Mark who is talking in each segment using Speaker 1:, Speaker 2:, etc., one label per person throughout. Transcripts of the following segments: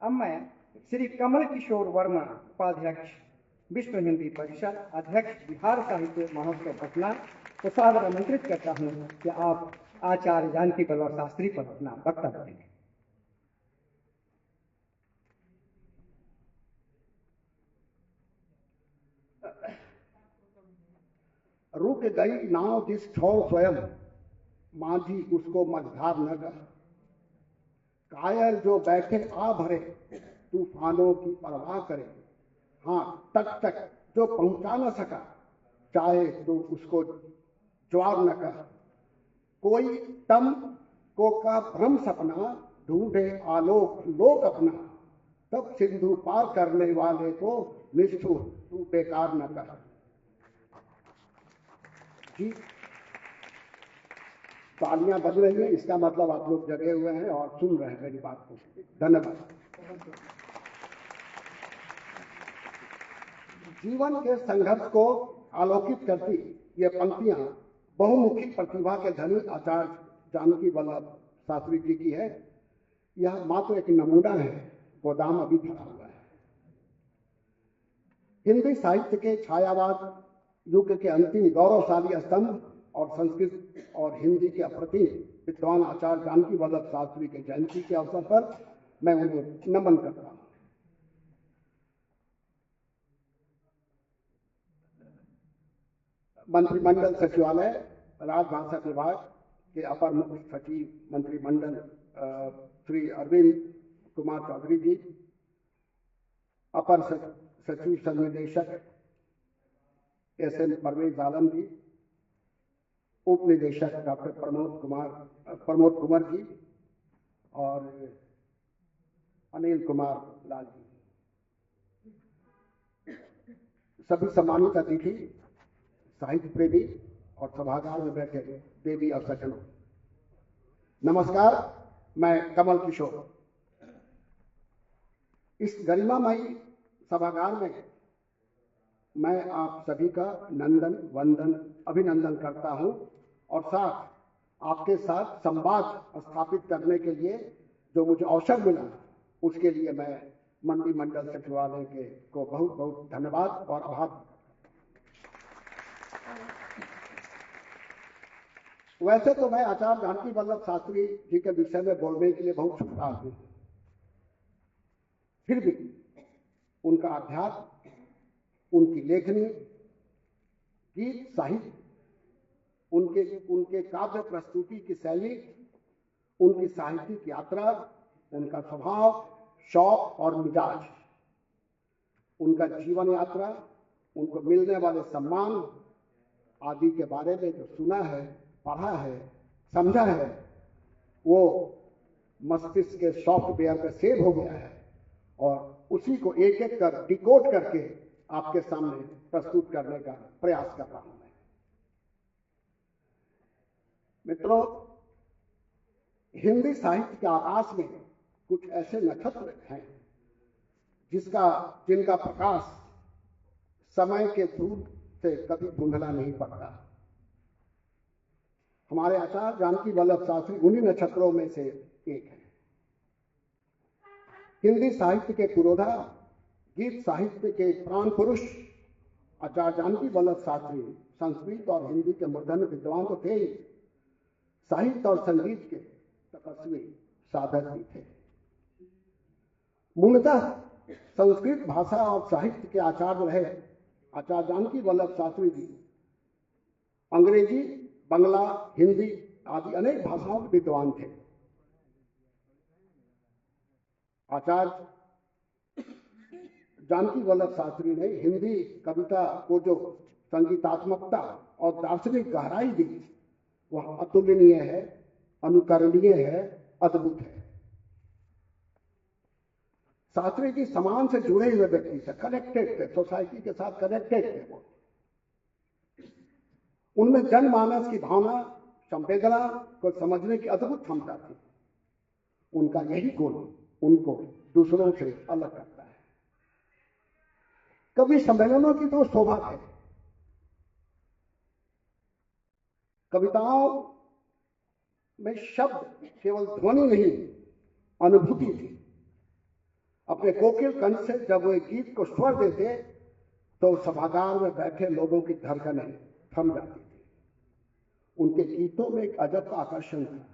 Speaker 1: अब मैं श्री कमल किशोर वर्मा, उपाध्यक्ष, विश्व हिंदी परिषद, अध्यक्ष, बिहार साहित्य महोत्सव पटना को सादर आमंत्रित करता हूँ कि आप आचार्य जानकी वल्लभ शास्त्री पर अपना वक्तव्य देंगे।
Speaker 2: रुक गई नाव जिस छोर स्वयं, माझी उसको मझधार न कर। कायल जो बैठे आ भरे, तूफानों की परवाह करे। हाँ, तक जो पहुंचा न सका, चाहे तो उसको ज्वार न कर। कोई तम को का भ्रम सपना, ढूंढे आलोक लोक अपना। तब सिंधु पार करने वाले को निष्ठुर तू बेकार न कर। जी, तालियां बज रही हैं, इसका मतलब आप लोग जगे हुए हैं और सुन रहे हैं मेरी बात को। धन्यवाद। जीवन के संघर्ष को आलोकित करती ये पंक्तियां बहुमुखी प्रतिभा के धनी आचार्य जानकी वल्लभ शास्त्री जी की है। यह मात्र एक नमूना है, गोदाम अभी भरा हुआ है। हिंदी साहित्य के छायावाद युग के अंतिम गौरवशाली स्तंभ और संस्कृत और हिंदी के अप्रतिम विद्वान आचार्य जानकी वल्लभ शास्त्री के जयंती के अवसर पर मैं उन्हें नमन करता हूं। मंत्रिमंडल सचिवालय, राजभाषा विभाग के अपर मुख्य सचिव मंत्रिमंडल श्री अरविंद कुमार चौधरी जी, अपर सचिव संनिदेशक एसएन परवेज आलम जी, उप निदेशक डॉक्टर प्रमोद कुमार जी और अनिल कुमार लाल जी, सभी सम्मानित अतिथि, साहित्य प्रेमी और सभागार में बैठे देवी और सज्जनों, नमस्कार। मैं कमल किशोर इस गरिमामयी सभागार में मैं आप सभी का नंदन वंदन अभिनंदन करता हूं और साथ आपके साथ संवाद स्थापित करने के लिए जो मुझे अवसर मिला उसके लिए मैं मंत्रिमंडल सचिवालय के को बहुत बहुत धन्यवाद और आभार। वैसे तो मैं आचार्य जानकी वल्लभ शास्त्री जी के विषय में बोलने के लिए बहुत छोटा हूं, फिर भी उनका अध्यात्म, उनकी लेखनी, गीत साहित्य, उनके काव्य प्रस्तुति की शैली, उनकी साहित्यिक यात्रा, उनका स्वभाव, शौक और मिजाज, उनका जीवन यात्रा, उनको मिलने वाले सम्मान आदि के बारे में जो सुना है, पढ़ा है, समझा है, वो मस्तिष्क के सॉफ्टवेयर पे सेव हो गया है और उसी को एक एक कर डिकोड करके आपके सामने प्रस्तुत करने का प्रयास कर रहा हूं मैं। मित्रों, हिंदी साहित्य के आकाश में कुछ ऐसे नक्षत्र हैं जिनका प्रकाश समय के धूप से कभी धुंधला नहीं पड़ता। हमारे आचार्य जानकी वल्लभ शास्त्री उन्हीं नक्षत्रों में से एक है। हिंदी साहित्य के पुरोधा, गीत साहित्य के प्राण पुरुष आचार्य जानकी वल्लभ शास्त्री संस्कृत और हिंदी के मूर्धन्य विद्वान तो थे ही, साहित्य और संगीत के तपस्वी साधक भी थे। मूलतः संस्कृत भाषा और साहित्य के आचार्य रहे आचार्य जानकी वल्लभ शास्त्री जी अंग्रेजी, बंगला, हिंदी आदि अनेक भाषाओं के विद्वान थे। आचार्य जानकी वल्लभ शास्त्री ने हिंदी कविता को जो संगीतात्मकता और दार्शनिक गहराई दी, वह अतुलनीय है, अनुकरणीय है, अद्भुत है। शास्त्री जी समाज से जुड़े हुए व्यक्ति से कनेक्टेड थे, सोसाइटी के साथ कनेक्टेड थे। वो उनमें जनमानस की भावना, संवेदना को समझने की अद्भुत क्षमता थी। उनका यही गुण उनको दूसरों से अलग करता है। कवि सम्मेलनों की तो शोभा है। कविताओं में शब्द केवल ध्वनि नहीं, अनुभूति थी। अपने कोकिल कंठ से जब वो एक गीत को स्वर देते तो सभागार में बैठे लोगों की धड़कनें थम जाती थी। उनके गीतों में एक अजब आकर्षण था,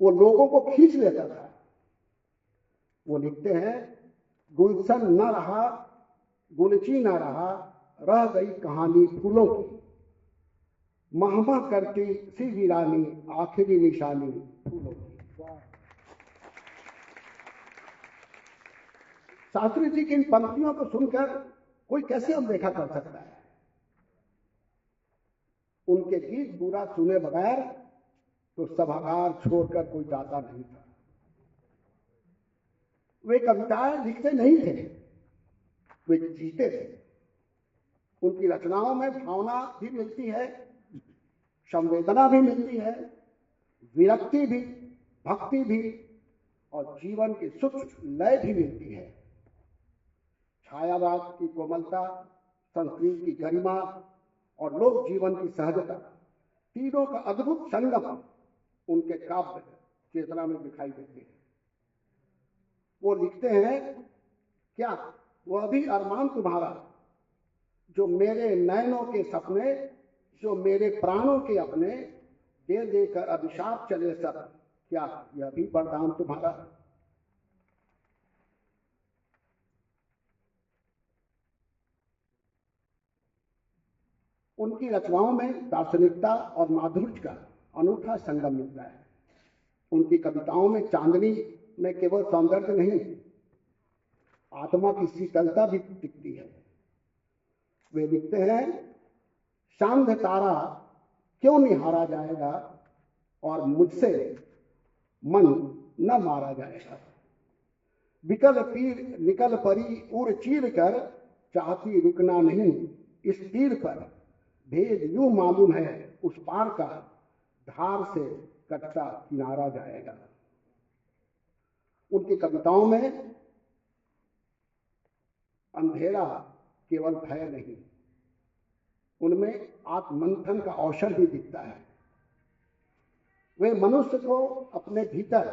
Speaker 2: वो लोगों को खींच लेता था। वो लिखते हैं, गुलशन न रहा, गुलची न रहा, रह गई कहानी फूलों की, महमह करती सी वीरानी, आखिरी निशानी फूलों की। शास्त्री जी की इन पंक्तियों को सुनकर कोई कैसे अनदेखा कर सकता है। उनके गीत पूरा सुने बगैर तो सभागार छोड़कर कोई जाता नहीं था। वे कविताएं लिखते नहीं थे, वे जीते थे। उनकी रचनाओं में भावना भी मिलती है, संवेदना भी मिलती है, विरक्ति भी, भक्ति भी और जीवन की सूक्ष्म लय भी मिलती है। छायावाद की कोमलता, संस्कृत की गरिमा और लोक जीवन की सहजता, तीनों का अद्भुत संगम उनके काव्य चेतना में दिखाई देते हैं। वो लिखते हैं, क्या वह भी अरमान तुम्हारा, जो मेरे नैनों के सपने, जो मेरे प्राणों के अपने, दे देकर अभिशाप चले सब, क्या यह भी वरदान तुम्हारा। उनकी रचनाओं में दार्शनिकता और माधुर्य का अनूठा संगम मिलता है। उनकी कविताओं में चांदनी में केवल सौंदर्य नहीं, आत्मा की शीतलता भी दिखती है। वे लिखते हैं, शांत तारा क्यों निहारा जाएगा और मुझसे मन न मारा जाएगा। विकल पीर निकल परी उड़ चीर कर, चाहती रुकना नहीं इस तीर पर, भेद यूं मालूम है उस पार का, धार से कटता किनारा जाएगा। उनकी कविताओं में अंधेरा केवल भय नहीं, उनमें आत्ममंथन का अवसर भी दिखता है। वे मनुष्य को अपने भीतर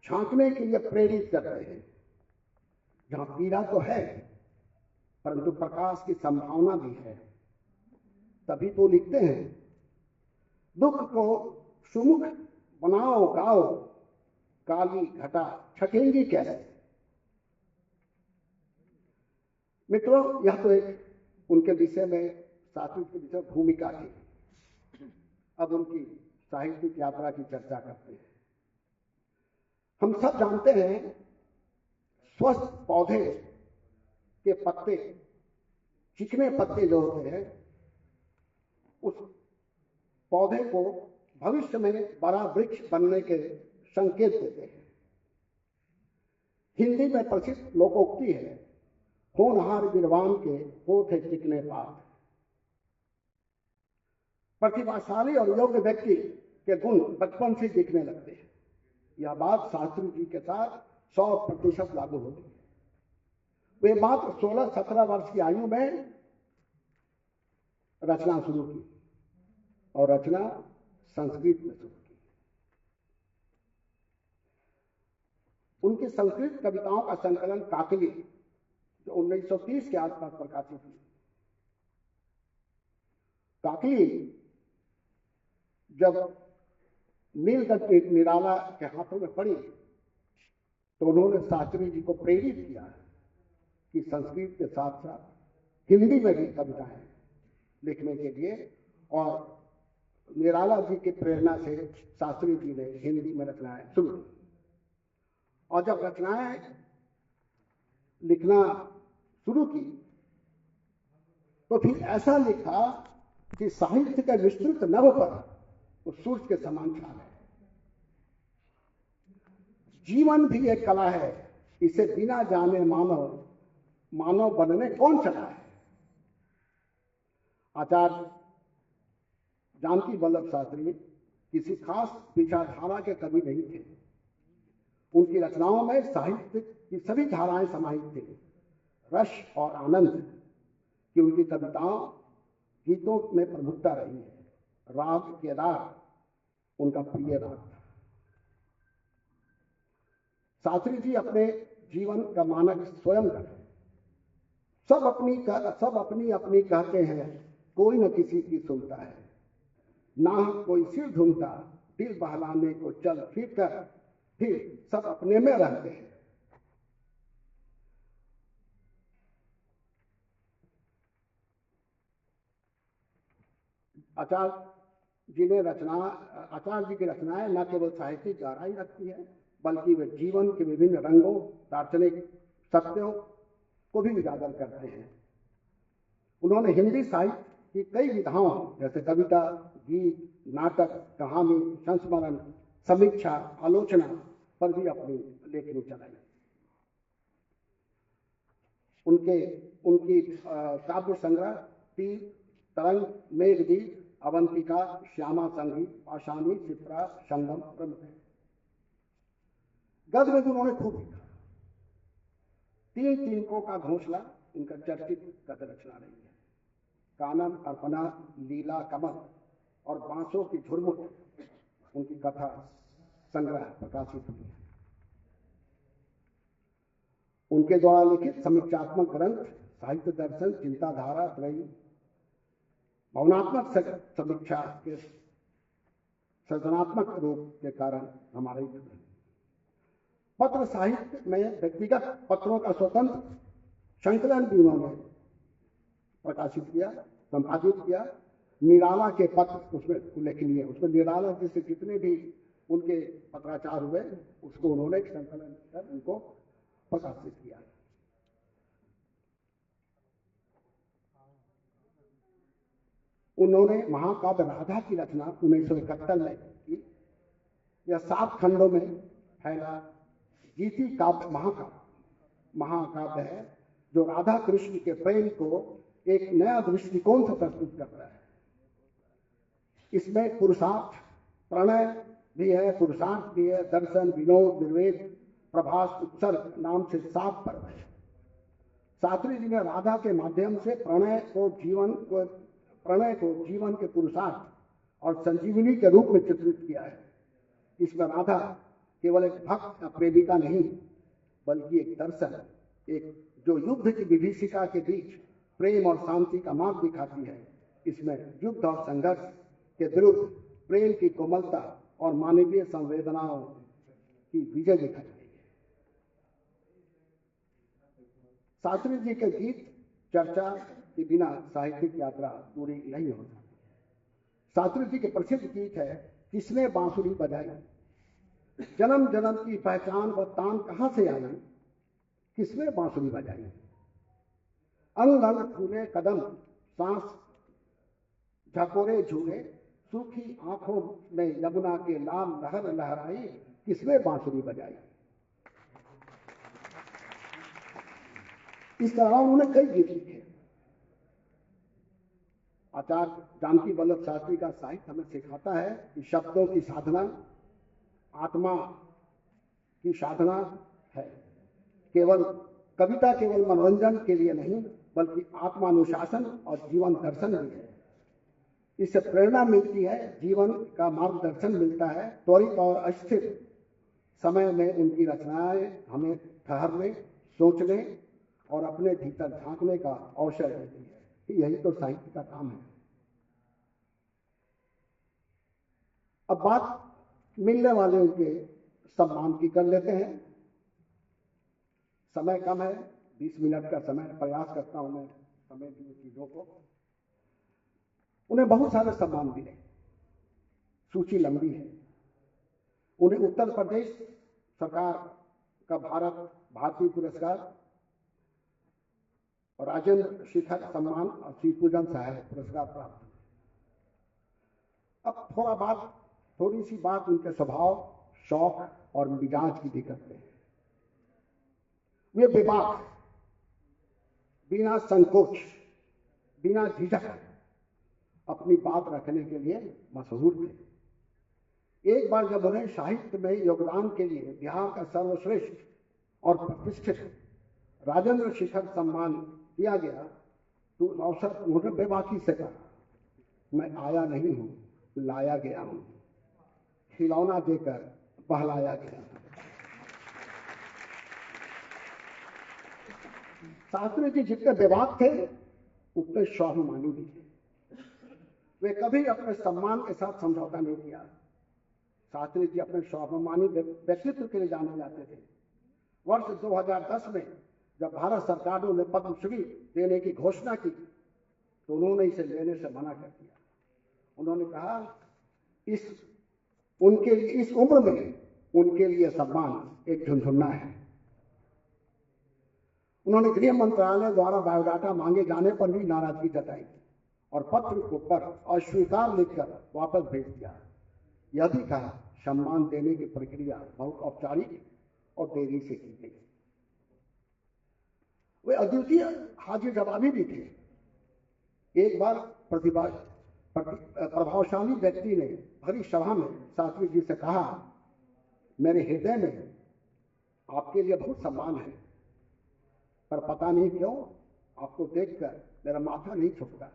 Speaker 2: झांकने के लिए प्रेरित करते हैं। जहां पीड़ा तो है, परंतु प्रकाश की संभावना भी है। तभी तो लिखते हैं, दुख को सुमुख बनाओ गाओ, काली घटा छकेंगी कैसे। मित्रों, यह तो एक उनके विषय में, शास्त्री के विषय भूमिका थी। अब उनकी साहित्यिक यात्रा की चर्चा करते हैं। हम सब जानते हैं, स्वस्थ पौधे के पत्ते, चिकने पत्ते जो होते हैं, उस पौधे को भविष्य में बड़ा वृक्ष बनने के संकेत देते हैं। हिंदी में प्रसिद्ध लोकोक्ति है, होनहार विद्वान के होठे चिकने पात। प्रतिभाशाली और योग्य व्यक्ति के गुण बचपन से दिखने लगते हैं। यह बात शास्त्री जी के साथ 100% लागू होती है। वे मात्र 16-17 वर्ष की आयु में रचना शुरू की और रचना संस्कृत में शुरू की। उनकी संस्कृत कविताओं का संकलन काकली, जो 1930 के आसपास प्रकाशित हुई। काकली जब नीलकंठ निराला के हाथों में पड़ी तो उन्होंने शास्त्री जी को प्रेरित किया कि संस्कृत के साथ साथ हिंदी में भी कविताएं लिखने के लिए, और निराला जी की प्रेरणा से शास्त्री जी ने हिंदी में रचनाएं शुरू की। और जब रचनाएं लिखना शुरू की तो फिर ऐसा लिखा कि साहित्य का विस्तृत नभ पर वो सूर्य के समान छा है। जीवन भी एक कला है, इसे बिना जाने मानव बनने कौन चला है। आचार्य जानकी वल्लभ शास्त्री किसी खास विचारधारा के कवि नहीं थे। उनकी रचनाओं में साहित्य की सभी धाराएं समाहित थी। रस और आनंद की उनकी कविताओं गीतों में प्रमुखता रही है। राग केदार उनका प्रिय राग था। शास्त्री जी अपने जीवन का मानक स्वयं का है। सब अपनी अपनी कहते हैं, कोई न किसी की सुनता है। ना कोई सिर ढूंढता, दिल बहलाने को चल फिर कर, फिर सब अपने में रहते हैं। आचार्य जी की रचनाएं न केवल साहित्यिक गहराई रखती है, बल्कि वे जीवन के विभिन्न रंगों, दार्शनिक सत्यों को भी उजागर करते हैं। उन्होंने हिंदी साहित्य की कई विधाओं जैसे कविता, गीत, नाटक, कहानी, संस्मरण, समीक्षा, आलोचना पर भी अपनी लेखनी चलाई। उनकी काव्य संग्रह तीर, तरंग, मेघदीप, अवंतिका, श्यामा संगी, पाषाणी, शिप्रा, संगम प्रमुख है। गद्य में भी उन्होंने खूब लिखा। तीन तिनकों का घोंसला उनका चर्चित गद्य रचना रही है। कानन, अर्पणा, लीला, कमल और बांसों की झुरमुट उनकी कथा संग्रह प्रकाशित हुई है। उनके द्वारा लिखित समीक्षात्मक ग्रंथ साहित्य दर्शन, चिंताधारा त्रयी, भावनात्मक समीक्षा के सृजनात्मक रूप के कारण हमारे पत्र साहित्य में व्यक्तिगत पत्रों का स्वतंत्र संकलन भी उन्होंने प्रकाशित किया, संपादित किया। निराला के पत्र उसमें उल्लेखनीय है। उसमें निराला से जितने भी उनके पत्राचार हुए उसको उन्होंने संकलन कर उनको प्रकाशित किया। उन्होंने महाकाव्य राधा की रचना 1971 में की। यह 7 खंडों में फैला गीति काव्य महाकाव्य है, जो राधा कृष्ण के प्रेम को एक नया दृष्टिकोण से प्रस्तुत करता है। इसमें पुरुषार्थ, प्रणय भी है, पुरुषार्थ भी है, दर्शन, विनोद, निर्वेद, प्रभास, उत्सर्ग नाम से 7 पर्व है। शास्त्री जी ने राधा के माध्यम से प्रणय को जीवन के पुरुषार्थ और संजीवनी के रूप में चित्रित किया है। इसमें राधा केवल एक भक्त या प्रेमिका नहीं, बल्कि एक दर्शन, एक जो युद्ध की विभीषिका के बीच प्रेम और शांति का मार्ग दिखाती है। इसमें युद्ध और संघर्ष के विरुद्ध प्रेम की कोमलता और मानवीय संवेदनाओं की विजय दिखाई गई है। शास्त्री जी के गीत चर्चा के बिना साहित्यिक यात्रा पूरी नहीं हो सकती। शास्त्री जी के प्रसिद्ध गीत है, किसने बांसुरी बजाई, जन्म जन्म की पहचान व तान कहां से आई, किसने बांसुरी बजाई, अंग अंग फूले कदम, सांस झकोरे झूले, सूखी आंखों में यमुना के लाल लहर लहराई, किसने बांसुरी बजाई। इस तरह उन्होंने कई गीत लिखे। आचार्य जानकी वल्लभ शास्त्री का साहित्य हमें सिखाता है कि शब्दों की साधना आत्मा की साधना है। कविता केवल मनोरंजन के लिए नहीं, बल्कि आत्मानुशासन और जीवन दर्शन भी है। इससे प्रेरणा मिलती है, जीवन का मार्गदर्शन मिलता है। त्वरित और अस्थिर समय में उनकी रचनाएं हमें ठहरने, सोचने और अपने भीतर झांकने का अवसर देती है। यही तो साहित्य का काम है। अब बात मिलने वाले उनके सम्मान की कर लेते हैं। समय कम है, 20 मिनट का समय, प्रयास करता हूं मैं समय की चीजों को। उन्हें बहुत सारे सम्मान मिले, सूची लंबी है। उन्हें उत्तर प्रदेश सरकार का भारतीय पुरस्कार, राजेंद्र शिखर सम्मान और श्री पूजन सहायक पुरस्कार प्राप्त। अब थोड़ी सी बात उनके स्वभाव, शौक और मिजाज की भी करते हैं। वे बेबाक, बिना संकोच, बिना झिझक अपनी बात रखने के लिए मशहूर थे। एक बार जब उन्हें साहित्य में योगदान के लिए बिहार का सर्वश्रेष्ठ और प्रतिष्ठित राजेंद्र शिखर सम्मान दिया गया, तो अवसर उन्होंने बेबाकी से कहा, मैं आया नहीं हूं, लाया गया हूं, खिलौना देकर बहलाया गया। शास्त्री जी जितने बेबाक थे उतने स्वाभिमानी भी थे। वे कभी अपने सम्मान के साथ समझौता नहीं किया। शास्त्री जी अपने स्वाभिमानी व्यक्तित्व के लिए जाने जाते थे। वर्ष 2010 में जब भारत सरकार ने पद्मश्री देने की घोषणा की तो उन्होंने इसे लेने से मना कर दिया। उन्होंने कहा इस उम्र में उनके लिए सम्मान एक झुनझुना है। उन्होंने गृह मंत्रालय द्वारा बायोडाटा मांगे जाने पर भी नाराजगी जताई और पत्र को पर अस्वीकार लिखकर वापस भेज दिया। यह भी कहा सम्मान देने की प्रक्रिया बहुत औपचारिक और देरी से की गई। वे अद्वितीय हाजिर जवाबी भी थे। एक बार प्रभावशाली व्यक्ति ने भरी सभा में शास्त्री जी से कहा, मेरे हृदय में आपके लिए बहुत सम्मान है, पर पता नहीं क्यों आपको देखकर मेरा माथा नहीं झुकता।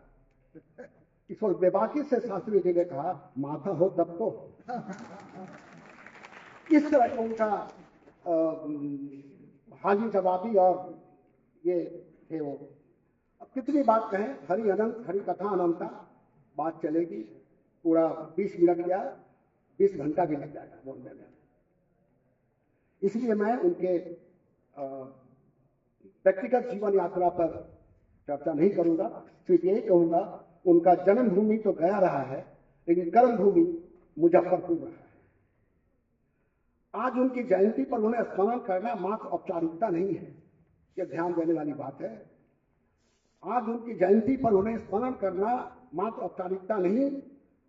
Speaker 2: इस वक्त बेबाकी से शास्त्री जी ने कहा, माथा हो तब तो। इस तरह उनका हाजिर जवाबी और ये थे वो। अब कितनी बात कहें, हरि अनंत, हरि कथा अनंता, बात चलेगी। पूरा 20 मिनट या 20 घंटा भी लग जाएगा बोलने में। इसलिए मैं उनके व्यक्तिगत जीवन यात्रा पर चर्चा नहीं करूंगा। सिर्फ यही कहूंगा, उनका जन्मभूमि तो गया रहा है, लेकिन कर्मभूमि मुजफ्फरपुर रहा है। आज उनकी जयंती पर उन्हें स्मरण करना मात्र औपचारिकता नहीं है, यह ध्यान देने वाली बात है। आज उनकी जयंती पर उन्हें स्मरण करना मात्र औपचारिकता नहीं,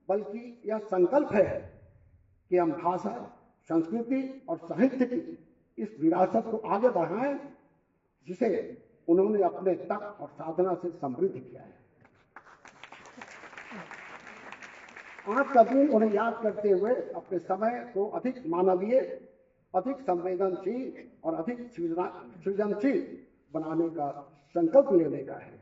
Speaker 2: बल्कि यह संकल्प है कि हम भाषा, संस्कृति और साहित्य की इस विरासत को आगे बढ़ाएं, जिसे उन्होंने अपने तप और साधना से समृद्ध किया है। आज का दिन उन्हें याद करते हुए अपने समय को अधिक मानवीय, अधिक संवेदनशील और अधिक सृजनशील बनाने का संकल्प लेने का है।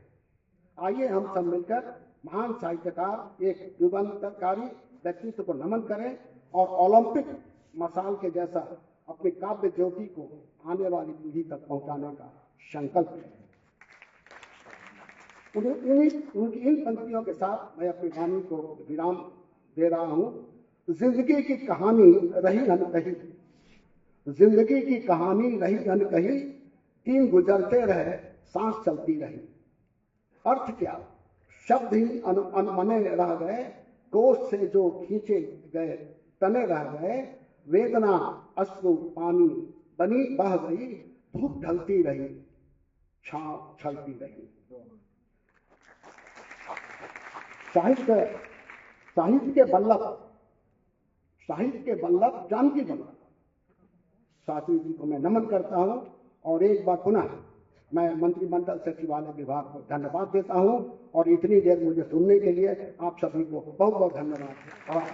Speaker 2: आइए हम सब मिलकर महान साहित्यकार, एक युगांतरकारी व्यक्तित्व को नमन करें और ओलंपिक मसाल के जैसा अपनी काव्य ज्योति को आने वाली पीढ़ी तक पहुंचाने का संकल्प लें। उनकी इन पंक्तियों के साथ मैं अपनी वाणी को विराम दे रहा हूं। जिंदगी की कहानी रही अनकही, जिंदगी की कहानी रही अनकही, दिन गुजरते रहे सांस चलती रही। अर्थ क्या, शब्द ही अनमने रह गए, कोष से जो खींचे गए तने रह गए। वेदना अश्रु पानी बनी बह गई, धूप ढलती रही, छांव छलती रही। साहित्य के बल्लभ जानकी बल्लभ शास्त्री जी को मैं नमन करता हूं और एक बार पुनः मैं मंत्रिमंडल सचिवालय विभाग को धन्यवाद देता हूं और इतनी देर मुझे सुनने के लिए आप सभी को बहुत बहुत धन्यवाद।